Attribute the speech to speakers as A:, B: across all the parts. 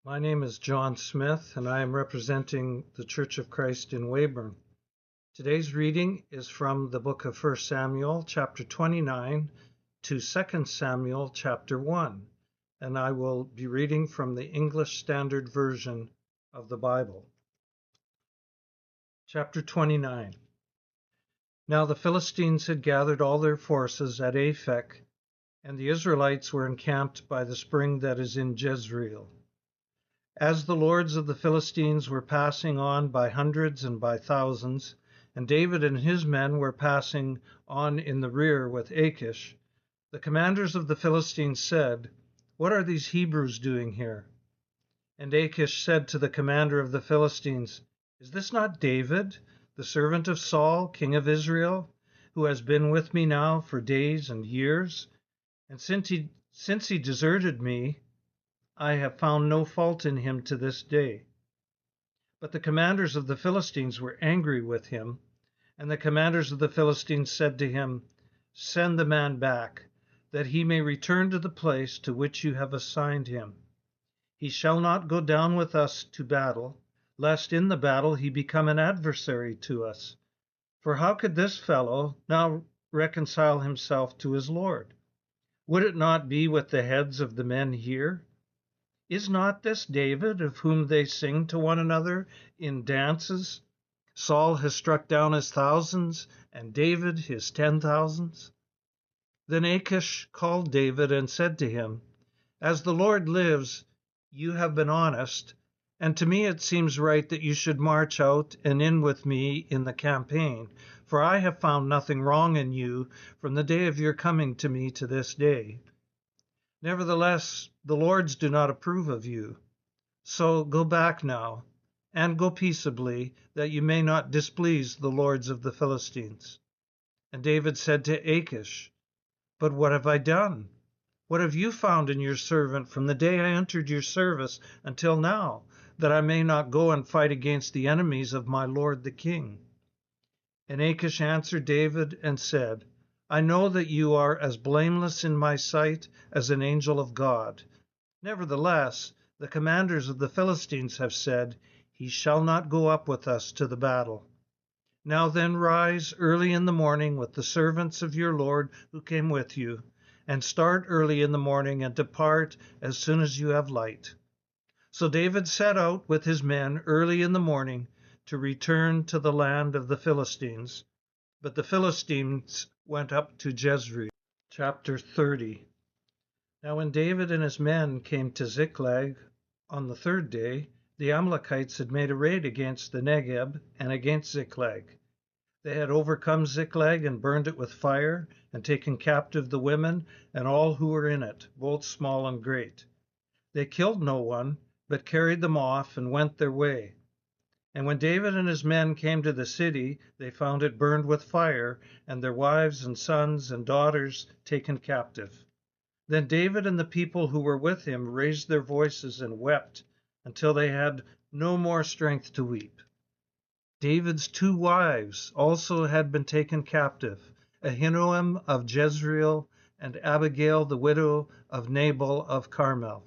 A: My name is John Smith, and I am representing the Church of Christ in Weyburn. Today's reading is from the book of 1 Samuel, chapter 29, to 2 Samuel, chapter 1, and I will be reading from the English Standard Version of the Bible. Chapter 29. Now the Philistines had gathered all their forces at Aphek, and the Israelites were encamped by the spring that is in Jezreel. As the lords of the Philistines were passing on by hundreds and by thousands, and David and his men were passing on in the rear with Achish, the commanders of the Philistines said, "What are these Hebrews doing here?" And Achish said to the commander of the Philistines, "Is this not David, the servant of Saul, king of Israel, who has been with me now for days and years? And since he deserted me, I have found no fault in him to this day." But the commanders of the Philistines were angry with him, and the commanders of the Philistines said to him, "Send the man back, that he may return to the place to which you have assigned him. He shall not go down with us to battle, lest in the battle he become an adversary to us. For how could this fellow now reconcile himself to his Lord? Would it not be with the heads of the men here? Is not this David, of whom they sing to one another in dances? Saul has struck down his thousands, and David his 10,000s. Then Achish called David and said to him, "As the Lord lives, you have been honest, and to me it seems right that you should march out and in with me in the campaign, for I have found nothing wrong in you from the day of your coming to me to this day. Nevertheless, the lords do not approve of you. So go back now, and go peaceably, that you may not displease the lords of the Philistines." And David said to Achish, "But what have I done? What have you found in your servant from the day I entered your service until now, that I may not go and fight against the enemies of my lord the king?" And Achish answered David and said, "I know that you are as blameless in my sight as an angel of God. Nevertheless, the commanders of the Philistines have said, 'He shall not go up with us to the battle.' Now then, rise early in the morning with the servants of your Lord who came with you, and start early in the morning and depart as soon as you have light." So David set out with his men early in the morning to return to the land of the Philistines. But the Philistines went up to Jezreel. Chapter 30. Now when David and his men came to Ziklag on the third day, the Amalekites had made a raid against the Negeb and against Ziklag. They had overcome Ziklag and burned it with fire, and taken captive the women and all who were in it, both small and great. They killed no one, but carried them off and went their way. And when David and his men came to the city, they found it burned with fire, and their wives and sons and daughters taken captive. Then David and the people who were with him raised their voices and wept until they had no more strength to weep. David's 2 wives also had been taken captive, Ahinoam of Jezreel and Abigail the widow of Nabal of Carmel.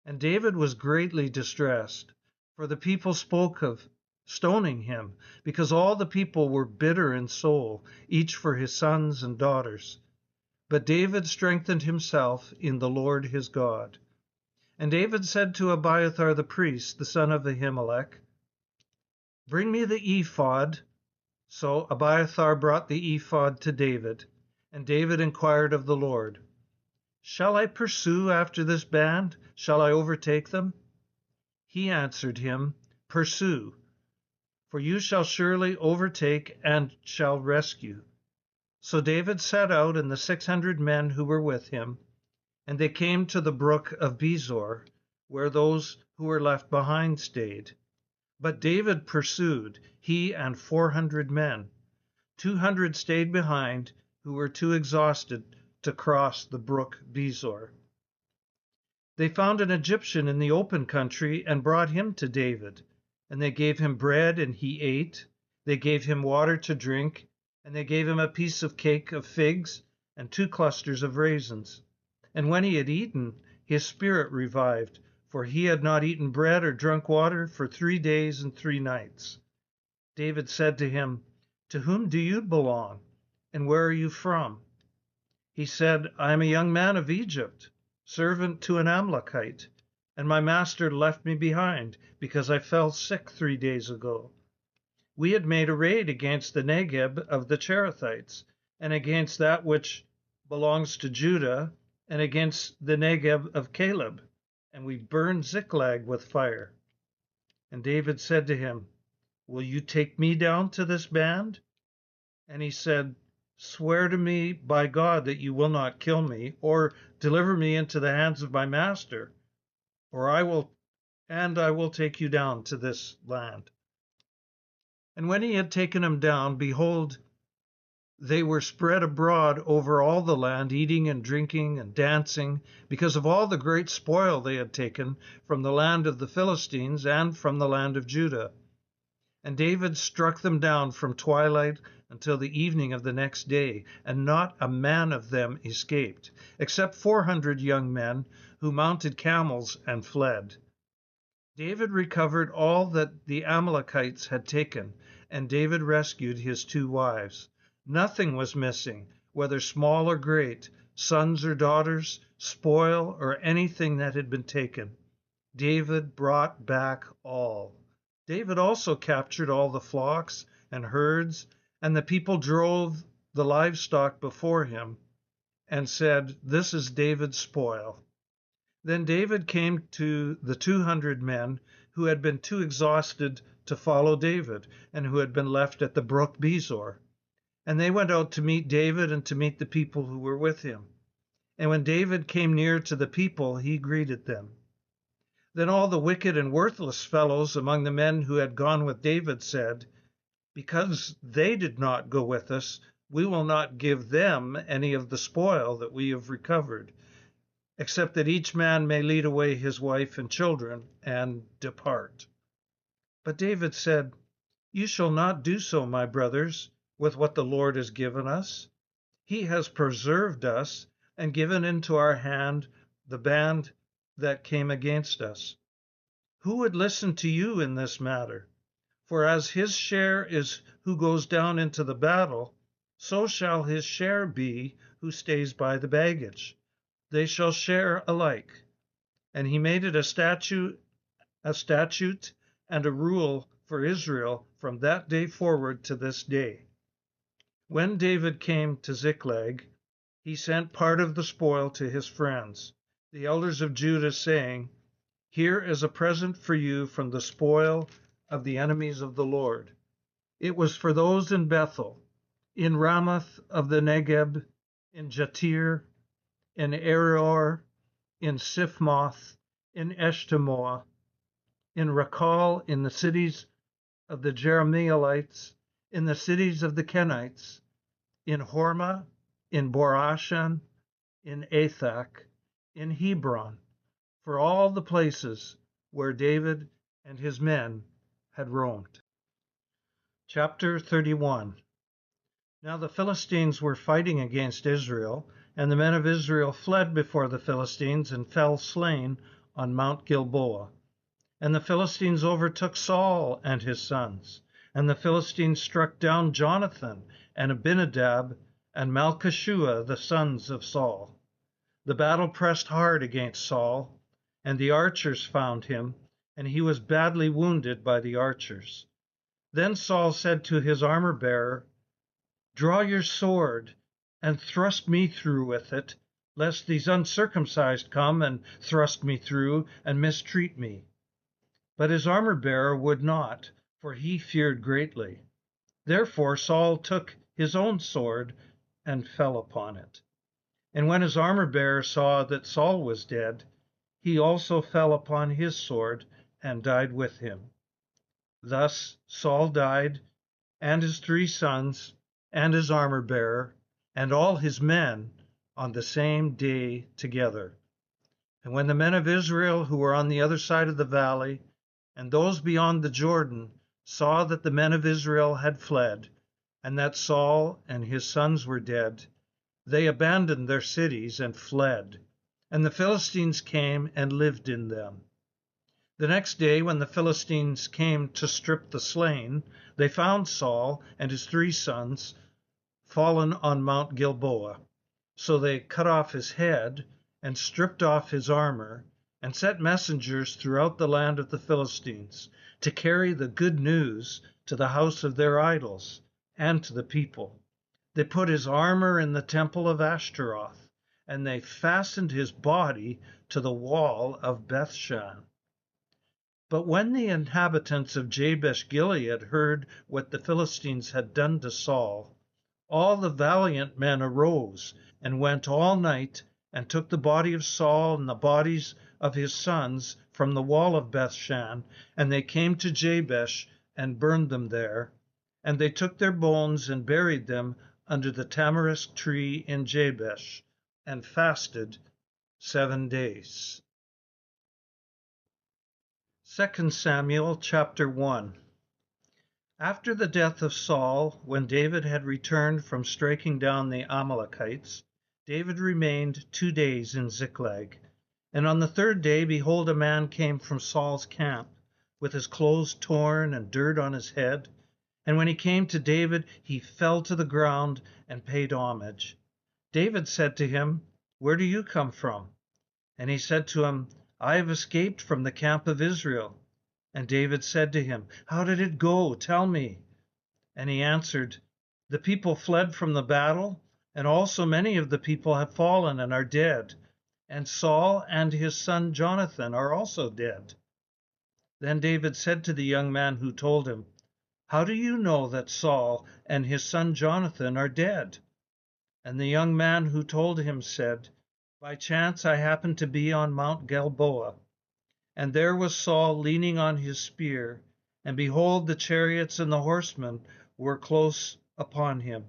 A: And David was greatly distressed, for the people spoke of stoning him, because all the people were bitter in soul, each for his sons and daughters. But David strengthened himself in the Lord his God. And David said to Abiathar the priest, the son of Ahimelech, "Bring me the ephod." So Abiathar brought the ephod to David, and David inquired of the Lord, "Shall I pursue after this band? Shall I overtake them?" He answered him, "Pursue, for you shall surely overtake and shall rescue." So David set out and the 600 men who were with him, and they came to the brook of Bezor, where those who were left behind stayed. But David pursued, he and 400 men. 200 stayed behind, who were too exhausted to cross the brook Bezor. They found an Egyptian in the open country and brought him to David. And they gave him bread, and he ate. They gave him water to drink, and they gave him a piece of cake of figs and 2 clusters of raisins. And when he had eaten, his spirit revived, for he had not eaten bread or drunk water for 3 days and 3 nights. David said to him, "To whom do you belong, and where are you from?" He said, "I am a young man of Egypt, servant to an Amalekite, and my master left me behind because I fell sick 3 days ago. We had made a raid against the Negeb of the Cherethites, and against that which belongs to Judah, and against the Negeb of Caleb, and we burned Ziklag with fire." And David said to him, "Will you take me down to this band?" And he said, "Swear to me by God that you will not kill me, or deliver me into the hands of my master, or I will take you down to this land." And when he had taken him down, behold, they were spread abroad over all the land, eating and drinking and dancing, because of all the great spoil they had taken from the land of the Philistines and from the land of Judah. And David struck them down from twilight until the evening of the next day, and not a man of them escaped, except 400 young men who mounted camels and fled. David recovered all that the Amalekites had taken, and David rescued his 2 wives. Nothing was missing, whether small or great, sons or daughters, spoil or anything that had been taken. David brought back all. David also captured all the flocks and herds, and the people drove the livestock before him and said, "This is David's spoil." Then David came to the 200 men who had been too exhausted to follow David and who had been left at the brook Besor. And they went out to meet David and to meet the people who were with him. And when David came near to the people, he greeted them. Then all the wicked and worthless fellows among the men who had gone with David said, "Because they did not go with us, we will not give them any of the spoil that we have recovered, except that each man may lead away his wife and children and depart." But David said, "You shall not do so, my brothers, with what the Lord has given us. He has preserved us and given into our hand the band that came against us. Who would listen to you in this matter? For as his share is who goes down into the battle, so shall his share be who stays by the baggage. They shall share alike." And he made it a statute and a rule for Israel from that day forward to this day. When David came to Ziklag, he sent part of the spoil to his friends, the elders of Judah, saying, "Here is a present for you from the spoil of the enemies of the Lord." It was for those in Bethel, in Ramoth of the Negeb, in Jatir, in Arior, in Siphmoth, in Eshtemoa, in Rakal, in the cities of the Jerahmeelites, in the cities of the Kenites, in Hormah, in Borashan, in Athak, in Hebron, for all the places where David and his men had roamed. Chapter 31. Now the Philistines were fighting against Israel, and the men of Israel fled before the Philistines and fell slain on Mount Gilboa. And the Philistines overtook Saul and his sons, and the Philistines struck down Jonathan and Abinadab and Malchishua, the sons of Saul. The battle pressed hard against Saul, and the archers found him, and he was badly wounded by the archers. Then Saul said to his armor-bearer, "Draw your sword and thrust me through with it, lest these uncircumcised come and thrust me through and mistreat me." But his armor-bearer would not, for he feared greatly. Therefore Saul took his own sword and fell upon it. And when his armor-bearer saw that Saul was dead, he also fell upon his sword and died with him. Thus Saul died, and his 3 sons, and his armor-bearer, and all his men on the same day together. And when the men of Israel who were on the other side of the valley, and those beyond the Jordan, saw that the men of Israel had fled, and that Saul and his sons were dead, they abandoned their cities and fled, and the Philistines came and lived in them. The next day, when the Philistines came to strip the slain, they found Saul and his 3 sons fallen on Mount Gilboa. So they cut off his head and stripped off his armor and sent messengers throughout the land of the Philistines to carry the good news to the house of their idols and to the people. They put his armor in the temple of Ashtaroth, and they fastened his body to the wall of Bethshan. But when the inhabitants of Jabesh Gilead heard what the Philistines had done to Saul, all the valiant men arose and went all night and took the body of Saul and the bodies of his sons from the wall of Bethshan, and they came to Jabesh and burned them there. And they took their bones and buried them under the tamarisk tree in Jabesh, and fasted 7 days. 2 Samuel chapter 1. After the death of Saul, when David had returned from striking down the Amalekites, David remained 2 days in Ziklag. And on the 3rd day, behold, a man came from Saul's camp, with his clothes torn and dirt on his head. And when he came to David, he fell to the ground and paid homage. David said to him, "Where do you come from?" And he said to him, "I have escaped from the camp of Israel." And David said to him, "How did it go? Tell me." And he answered, "The people fled from the battle, and also many of the people have fallen and are dead. And Saul and his son Jonathan are also dead." Then David said to the young man who told him, "How do you know that Saul and his son Jonathan are dead?" And the young man who told him said, "By chance I happened to be on Mount Gilboa, and there was Saul leaning on his spear, and behold, the chariots and the horsemen were close upon him.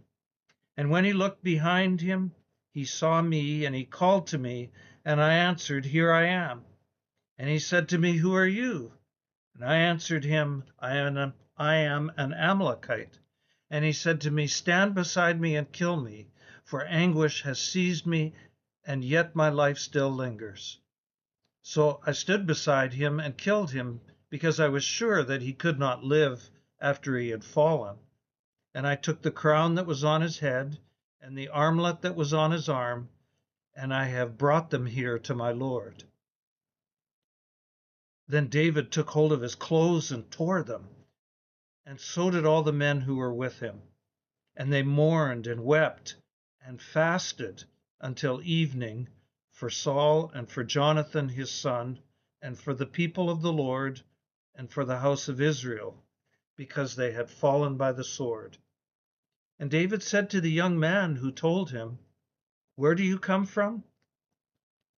A: And when he looked behind him, he saw me, and he called to me, and I answered, 'Here I am.' And he said to me, 'Who are you?' And I answered him, 'I am an Amalekite.' And he said to me, 'Stand beside me and kill me, for anguish has seized me, and yet my life still lingers.' So I stood beside him and killed him, because I was sure that he could not live after he had fallen. And I took the crown that was on his head and the armlet that was on his arm, and I have brought them here to my Lord." Then David took hold of his clothes and tore them, and so did all the men who were with him. And they mourned and wept and fasted until evening for Saul and for Jonathan his son, and for the people of the Lord, and for the house of Israel, because they had fallen by the sword. And David said to the young man who told him, "Where do you come from?"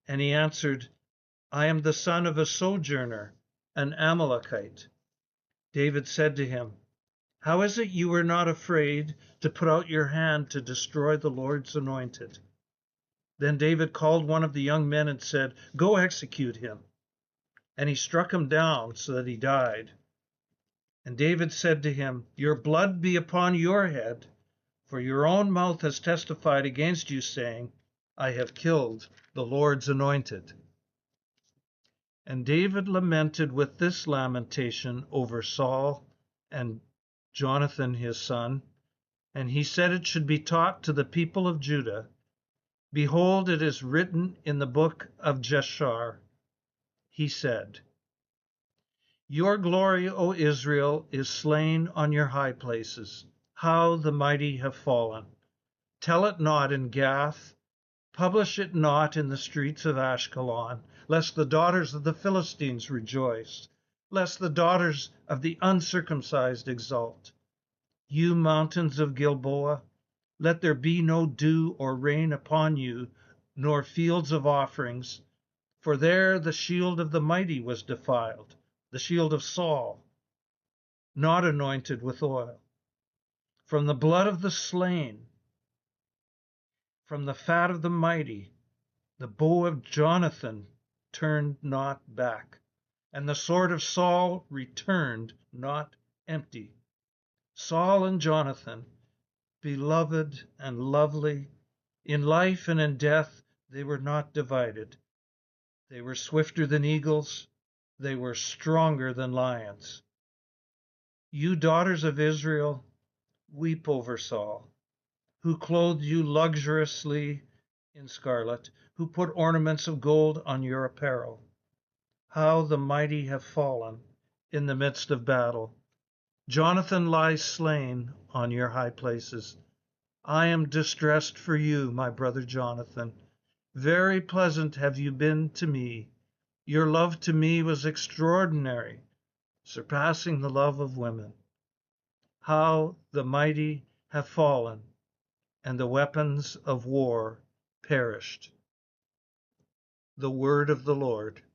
A: And he answered, "I am the son of a sojourner, an Amalekite." David said to him, "How is it you were not afraid to put out your hand to destroy the Lord's anointed?" Then David called one of the young men and said, "Go execute him." And he struck him down so that he died. And David said to him, "Your blood be upon your head, for your own mouth has testified against you, saying, 'I have killed the Lord's anointed.'" And David lamented with this lamentation over Saul and Jonathan his son, and he said it should be taught to the people of Judah. "Behold, it is written in the book of Jeshar," he said, "Your glory, O Israel, is slain on your high places. How the mighty have fallen! Tell it not in Gath, publish it not in the streets of Ashkelon, lest the daughters of the Philistines rejoice, lest the daughters of the uncircumcised exult. You mountains of Gilboa, let there be no dew or rain upon you, nor fields of offerings, for there the shield of the mighty was defiled, the shield of Saul, not anointed with oil. From the blood of the slain, from the fat of the mighty, the bow of Jonathan turned not back, and the sword of Saul returned not empty. Saul and Jonathan, beloved and lovely, in life and in death they were not divided. They were swifter than eagles, They were stronger than lions. You daughters of Israel, weep over Saul, who clothed you luxuriously in scarlet, who put ornaments of gold on your apparel. How the mighty have fallen in the midst of battle. Jonathan lies slain on your high places. I am distressed for you, my brother Jonathan. Very pleasant have you been to me. Your love to me was extraordinary, surpassing the love of women. How the mighty have fallen, and the weapons of war perished. The word of the Lord.